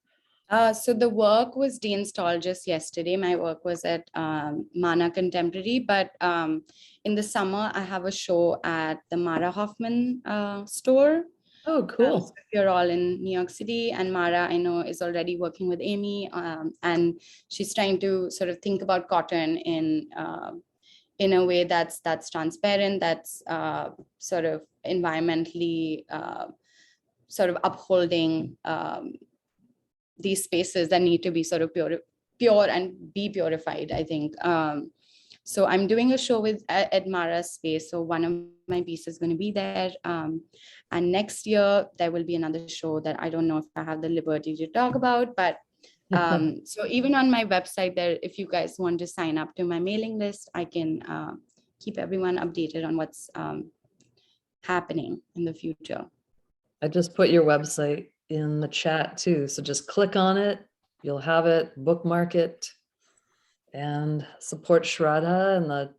So the work was deinstalled just yesterday. My work was at Mana Contemporary, but in the summer, I have a show at the Mara Hoffman store. Oh, cool. So if you're all in New York City, and Mara, I know, is already working with Amy, and she's trying to sort of think about cotton in a way that's transparent, that's sort of environmentally sort of upholding these spaces that need to be sort of pure and be purified, I think. So I'm doing a show at Mara's space. So one of my pieces is going to be there. And next year, there will be another show that I don't know if I have the liberty to talk about, but so even on my website there, if you guys want to sign up to my mailing list, I can keep everyone updated on what's happening in the future. I just put your website in the chat too. So just click on it. You'll have it, bookmark it, and support Shradha and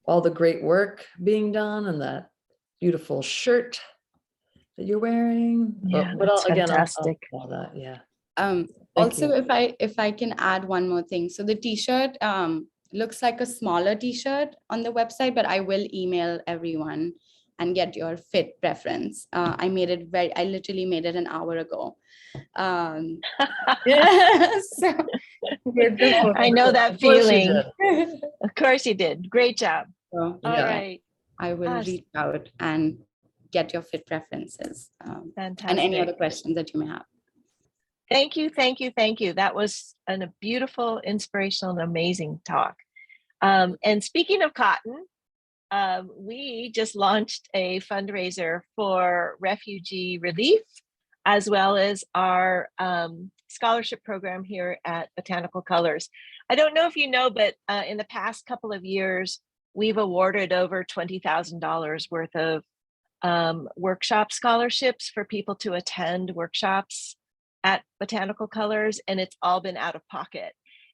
all the great work being done, and that beautiful shirt that you're wearing. Yeah, But that's again, fantastic. all that, yeah. Thank Also, you. if I can add one more thing. So the t-shirt looks like a smaller t-shirt on the website, but I will email everyone and get your fit preference. I literally made it an hour ago. Yeah, so with the photo. I know that Of course you feeling. did. Of course you did. Great job. So, All Yeah. right. I will Us. reach out and get your fit preferences and any Fantastic. other questions that you may have. Thank you, thank you, thank you. That was a beautiful, inspirational, and amazing talk. And speaking of cotton, we just launched a fundraiser for refugee relief, as well as our scholarship program here at Botanical Colors. I don't know if you know, but in the past couple of years, we've awarded over $20,000 worth of workshop scholarships for people to attend workshops at Botanical Colors, and it's all been out of pocket.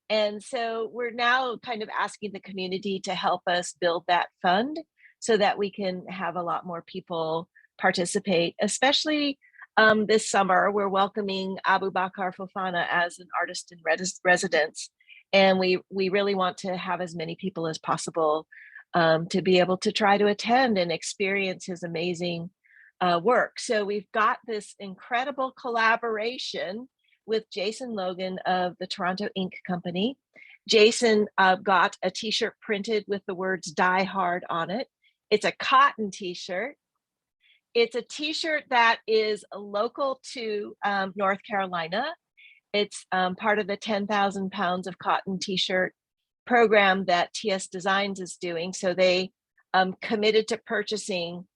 And so we're now kind of asking the community to help us build that fund so that we can have a lot more people participate, especially this summer. We're welcoming Abu Bakar Fofana as an artist in residence. And we really want to have as many people as possible to be able to try to attend and experience his amazing work. So we've got this incredible collaboration with Jason Logan of the Toronto Ink Company. Jason got a t-shirt printed with the words "Die Hard" on it. It's a cotton t-shirt. It's a t-shirt that is local to North Carolina. It's part of the 10,000 pounds of cotton t-shirt program that TS Designs is doing. So they committed to purchasing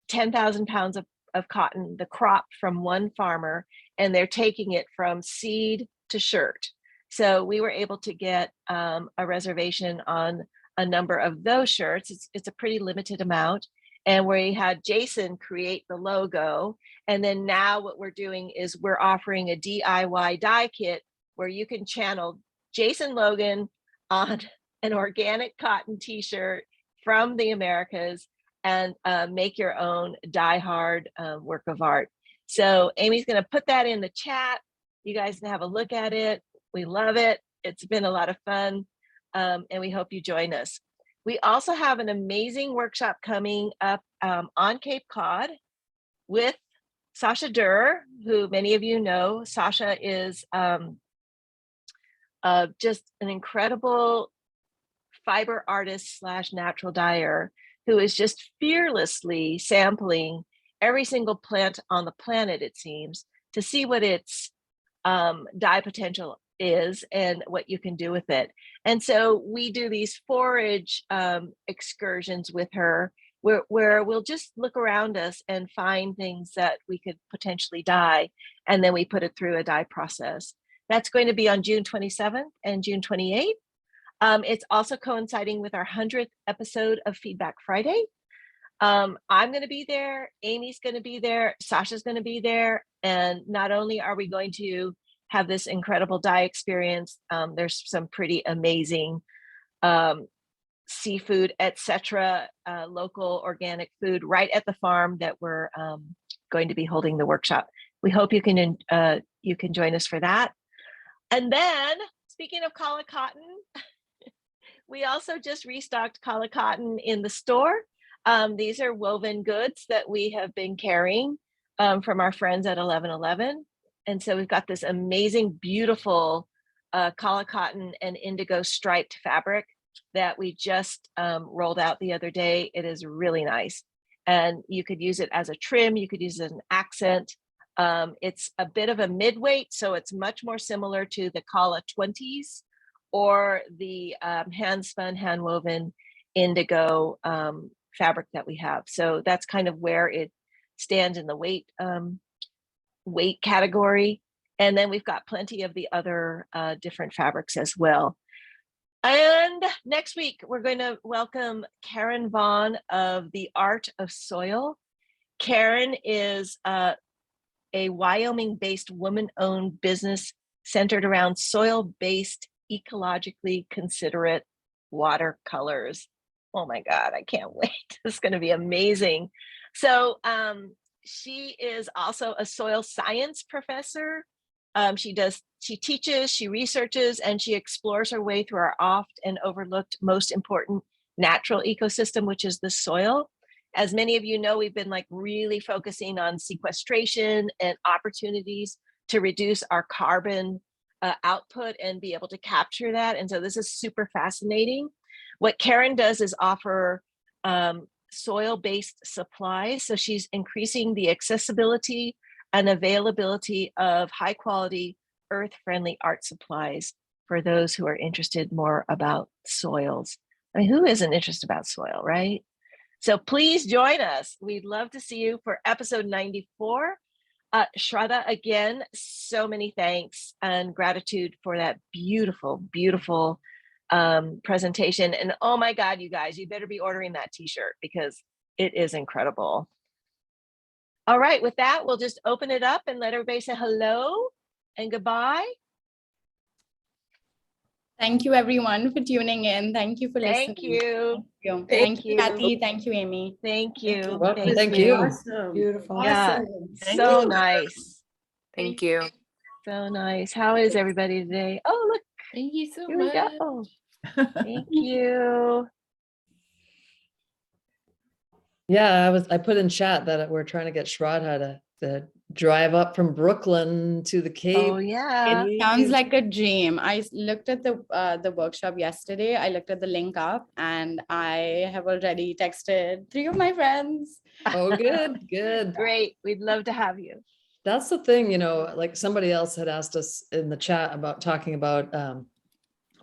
10,000 pounds of cotton, the crop from one farmer, and they're taking it from seed to shirt. So we were able to get a reservation on a number of those shirts. It's a pretty limited amount. And we had Jason create the logo. And then now what we're doing is we're offering a DIY dye kit where you can channel Jason Logan on an organic cotton t-shirt from the Americas and make your own die-hard work of art. So Amy's going to put that in the chat. You guys can have a look at it. We love it. It's been a lot of fun, and we hope you join us. We also have an amazing workshop coming up on Cape Cod with Sasha Durr, who many of you know. Sasha is just an incredible fiber artist / natural dyer who is just fearlessly sampling every single plant on the planet, it seems, to see what its dye potential is and what you can do with it. And so we do these forage excursions with her where we'll just look around us and find things that we could potentially dye, and then we put it through a dye process. That's going to be on June 27th and June 28th. It's also coinciding with our 100th episode of Feedback Friday. I'm going to be there. Amy's going to be there. Sasha's going to be there. And not only are we going to have this incredible dye experience, there's some pretty amazing seafood, etc., local organic food right at the farm that we're going to be holding the workshop. We hope you can join us for that. And then, speaking of Kala Cotton, we also just restocked Kala Cotton in the store. These are woven goods that we have been carrying from our friends at 1111. And so we've got this amazing, beautiful Kala Cotton and indigo striped fabric that we just rolled out the other day. It is really nice. And you could use it as a trim. You could use it as an accent. It's a bit of a mid-weight, so it's much more similar to the Kala 20s or the hand-spun, hand-woven indigo fabric that we have. So that's kind of where it stands in the weight category. And then we've got plenty of the other different fabrics as well. And next week, we're going to welcome Karen Vaughn of The Art of Soil. Karen is a Wyoming-based woman-owned business centered around soil-based, ecologically considerate watercolors. Oh my God, I can't wait. This is going to be amazing. So she is also a soil science professor. She teaches, she researches, and she explores her way through our oft and overlooked most important natural ecosystem, which is the soil. As many of you know, we've been like really focusing on sequestration and opportunities to reduce our carbon output and be able to capture that. And so this is super fascinating. What Karen does is offer soil-based supplies. So she's increasing the accessibility and availability of high quality, earth-friendly art supplies for those who are interested more about soils. I mean, who isn't interested about soil, right? So please join us. We'd love to see you for episode 94. Shradha, again, so many thanks and gratitude for that beautiful, beautiful presentation. And oh my God, you guys, you better be ordering that t-shirt because it is incredible. All right, with that, we'll just open it up and let everybody say hello and goodbye. Thank you everyone for tuning in. Thank you for listening. Thank you. Thank Thank you, you. Kathy. Thank you, Amy. Thank you. Welcome. Thank you. Awesome. Beautiful. Yeah, Thank so you. nice. Thank you. So nice. How is everybody today? Oh, look, Thank you so here we much. go. Thank you. Yeah, I put in chat that we're trying to get Shradha to drive up from Brooklyn to the Cape. Oh, yeah. It sounds like a dream. I looked at the workshop yesterday. I looked at the link up and I have already texted 3 of my friends. Oh, good, good. Great. We'd love to have you. That's the thing, you know, like somebody else had asked us in the chat about talking about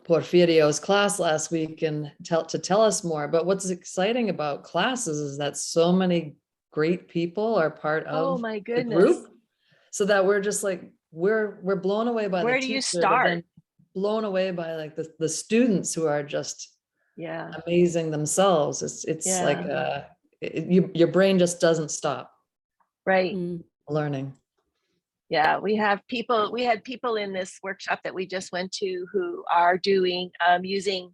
Porfirio's class last week and to tell us more. But what's exciting about classes is that so many great people are part Oh of my the goodness. group, so that we're just like we're blown away by Where the do you teacher, but then start? blown away by like the students who are just Yeah. amazing themselves. It's like your brain just doesn't stop Right. learning. Yeah, we had people in this workshop that we just went to who are doing using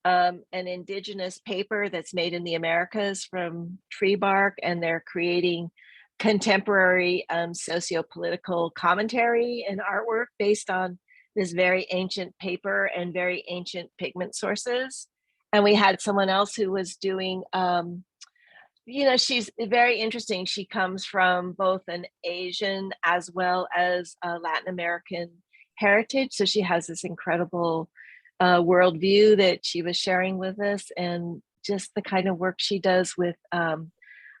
an indigenous paper that's made in the Americas from tree bark, and they're creating contemporary socio-political commentary and artwork based on this very ancient paper and very ancient pigment sources. And we had someone else who was doing you know, she's very interesting. She comes from both an Asian as well as a Latin American heritage. So she has this incredible worldview that she was sharing with us, and just the kind of work she does with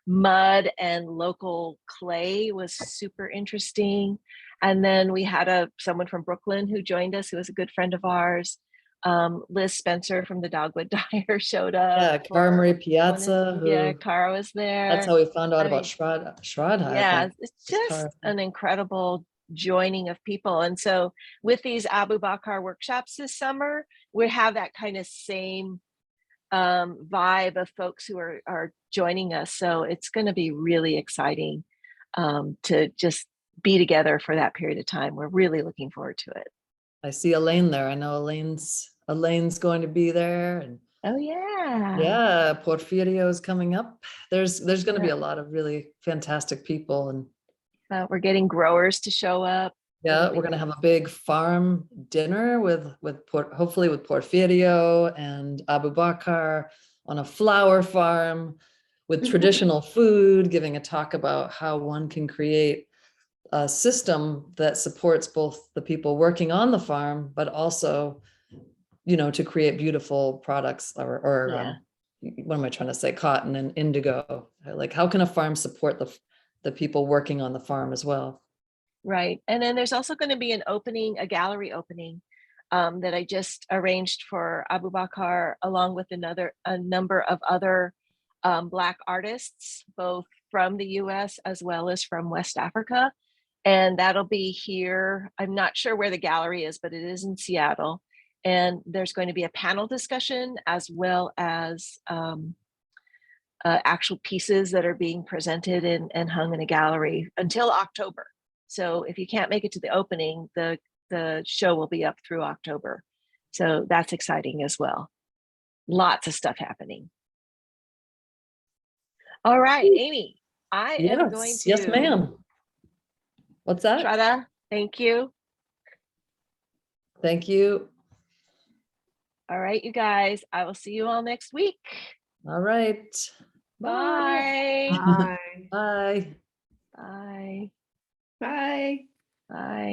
mud and local clay was super interesting. And then we had someone from Brooklyn who joined us, who was a good friend of ours. Liz Spencer from the Dogwood Dyer showed up. Yeah, Cara Marie Piazza. Yeah, Cara was there. That's how we found out I about mean, Shradha. I yeah, think. it's just an incredible joining of people. And so with these Abu Bakr workshops this summer, we have that kind of same vibe of folks who are joining us. So it's going to be really exciting to just be together for that period of time. We're really looking forward to it. I see Elaine there. I know Elaine's going to be there, and Oh yeah. yeah, Porfirio is coming up. There's going to be a lot of really fantastic people, and We're getting growers to show up. yeah, we're going to have a big farm dinner hopefully with Porfirio and Abu Bakr on a flower farm with traditional food, giving a talk about how one can create a system that supports both the people working on the farm, but also, you know, to create beautiful products or what am I trying to say? Cotton and indigo. Like, how can a farm support the people working on the farm as well? Right. And then there's also going to be a gallery opening that I just arranged for Abu Bakr, along with a number of other Black artists, both from the US as well as from West Africa. And that'll be here. I'm not sure where the gallery is, but it is in Seattle. And there's going to be a panel discussion as well as actual pieces that are being presented and hung in a gallery until October. So if you can't make it to the opening, the show will be up through October. So that's exciting as well. Lots of stuff happening. All right, Amy. I am going Yes, to. yes, ma'am. What's that? Shradha, thank you. Thank you. All right, you guys. I will see you all next week. All right. Bye. Bye. Bye. Bye. Bye. Bye.